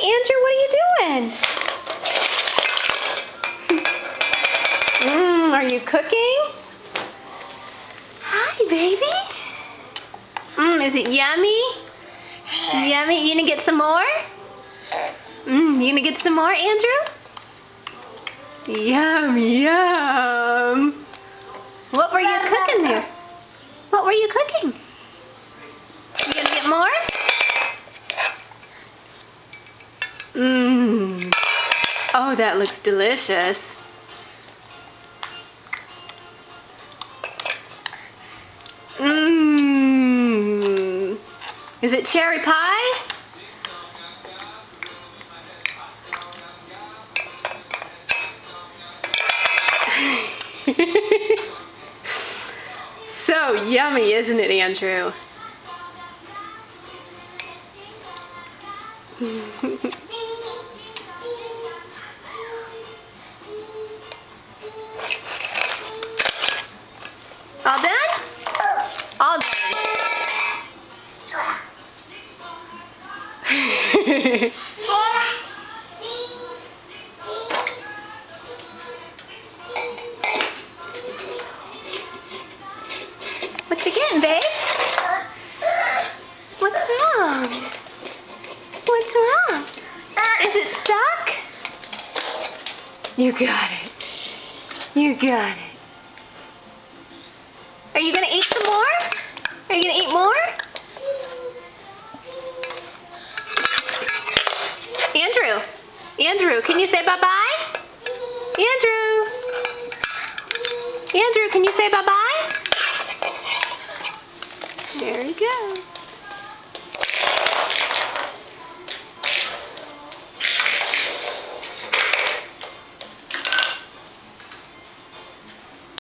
Andrew, what are you doing? Are you cooking? Hi, baby. Is it yummy? Yummy. You gonna get some more? You gonna get some more, Andrew? Yum, yum. What were you cooking there? What were you cooking? You gonna get more? Oh, that looks delicious. Is it cherry pie? So yummy, isn't it, Andrew? All done? All done. What you getting, babe? What's wrong? What's wrong? Is it stuck? You got it. You got it. Are you gonna eat some more? Are you gonna eat more? Andrew, can you say bye-bye? Andrew, can you say bye-bye? There you go.